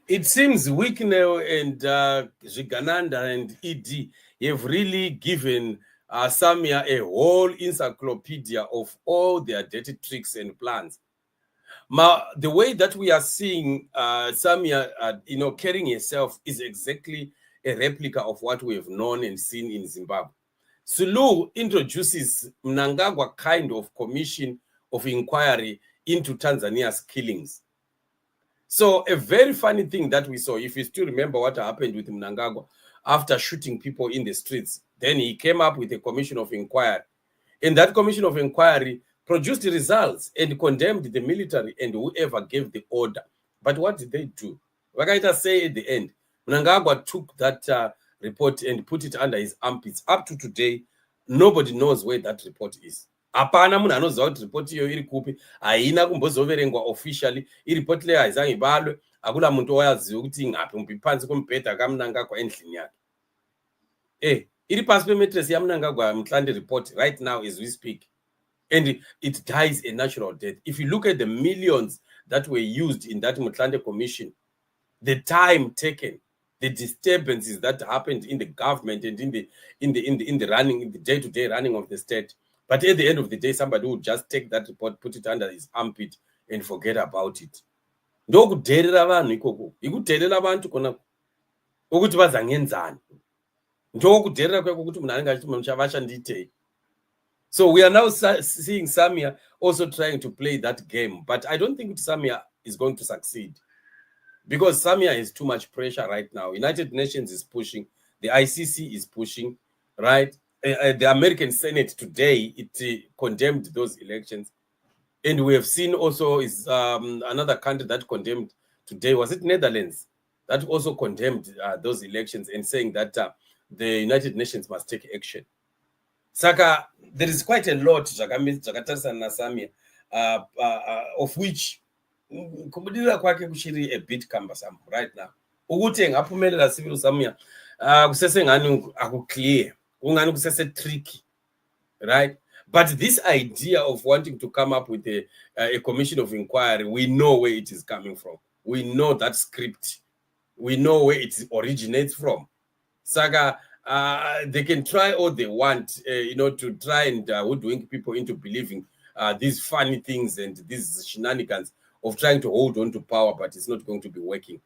It seems Wicknell and Zvigananda and ED have really given Samia a whole encyclopedia of all their dirty tricks and plans. The way that we are seeing Samia, carrying herself is exactly a replica of what we have known and seen in Zimbabwe. Suluhu introduces Mnangagwa kind of commission of inquiry into Tanzania's killings. So a very funny thing that we saw, if you still remember what happened with Mnangagwa after shooting people in the streets, then he came up with a commission of inquiry. And that commission of inquiry produced the results and condemned the military and whoever gave the order. But what did they do? Wakaita say at the end, Mnangagwa took that report and put it under his armpits. Up to today, nobody knows where that report is. Hapana munhu anoziva kuti ripoti iyo iri kupi, haina kumbozoverengwa officially. Iripoti leyo haizange ibalwe, hakuna muntu wayaziva kuti ngapi pansi kwemubhedha kaMnangagwa endlini yake. Iri pasi pemetress yaMnangagwa Mhlande report right now as we speak. And it dies a natural death. If you look at the millions that were used in that Mhlande commission, the time taken, the disturbances that happened in the government and in the running, in the day-to-day running of the state. But at the end of the day, somebody would just take that report, put it under his armpit, and forget about it. Ndokudherera vanhu ikoko, ikudherera vantu kona ukuthi vazangenzani. Ndokudherera kweko kuti munhu anenge achiti muchavashanditei. So we are now seeing Samia also trying to play that game, but I don't think Samia is going to succeed because Samia has too much pressure right now. United Nations is pushing, the ICC is pushing, right? The American Senate today, it condemned those elections. And we have seen also is another country that condemned today, was it Netherlands, that also condemned those elections and saying that the United Nations must take action. Saka, there is quite a lot Samia, of which kumudira kwake kushiri a bit cumbersome right now. Ukuthi ngaphumelela civil Samia kusese ngani akuclear, ungani kusese tricky, right? But this idea of wanting to come up with a commission of inquiry, we know where it is coming from. We know that script. We know where it originates from. Saka, they can try all they want, to try and hoodwink people into believing these funny things and these shenanigans of trying to hold on to power, but it's not going to be working.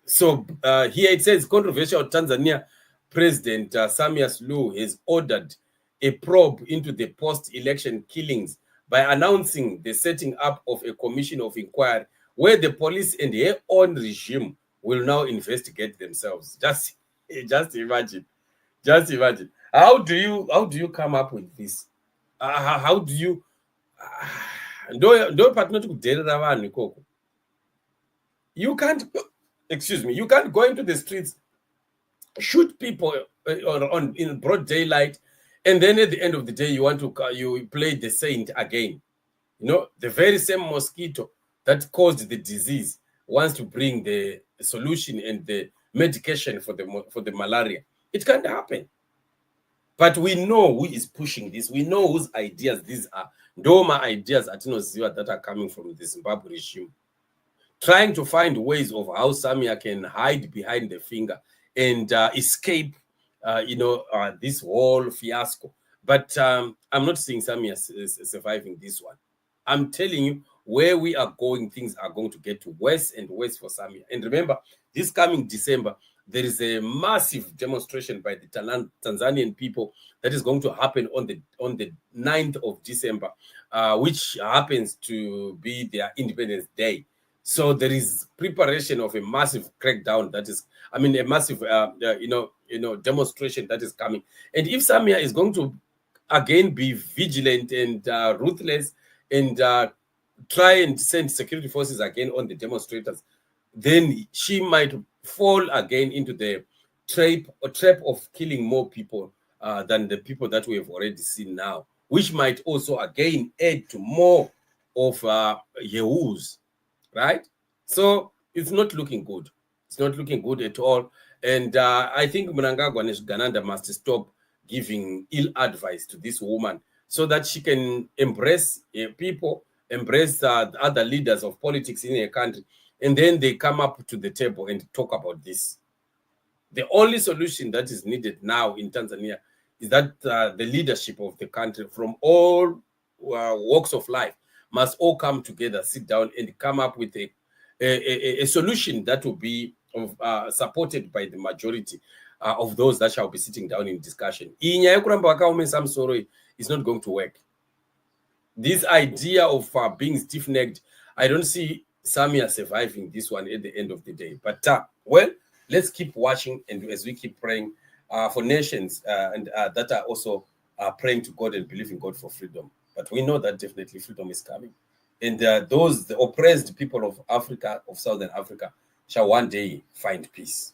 So here it says, controversial Tanzania President Samia Suluhu has ordered a probe into the post-election killings by announcing the setting up of a commission of inquiry where the police and their own regime will now investigate themselves. Just imagine. How do you come up with this? How do you? You can't. Excuse me. You can't go into the streets, shoot people in broad daylight, and then at the end of the day, you play the saint again. The very same mosquito that caused the disease wants to bring the solution and the medication for the malaria. It can't happen. But we know who is pushing this. We know whose ideas these are. Ndoma ideas that are coming from the Zimbabwe regime. Trying to find ways of how Samia can hide behind the finger and escape, this whole fiasco. But I'm not seeing Samia surviving this one. I'm telling you, where we are going, things are going to get worse and worse for Samia. And remember, this coming December, there is a massive demonstration by the Tanzanian people that is going to happen on the 9th of December, which happens to be their Independence Day. So there is preparation of a massive crackdown a massive, demonstration that is coming. And if Samia is going to again be vigilant and ruthless and try and send security forces again on the demonstrators, then she might fall again into the trap of killing more people than the people that we have already seen now, which might also again add to more of yahoos, right? So it's not looking good. It's not looking good at all. And I think Mnangagwa and Gananda must stop giving ill advice to this woman so that she can embrace people, embrace other leaders of politics in her country, and then they come up to the table and talk about this. The only solution that is needed now in Tanzania is that the leadership of the country from all walks of life must all come together, sit down, and come up with a solution that will be supported by the majority of those that shall be sitting down in discussion. Is not going to work. This idea of being stiff-necked, I don't see Samia surviving this one at the end of the day. But, well, let's keep watching, and as we keep praying for nations and that are also praying to God and believing God for freedom. But we know that definitely freedom is coming. And the oppressed people of Africa, of Southern Africa, shall one day find peace.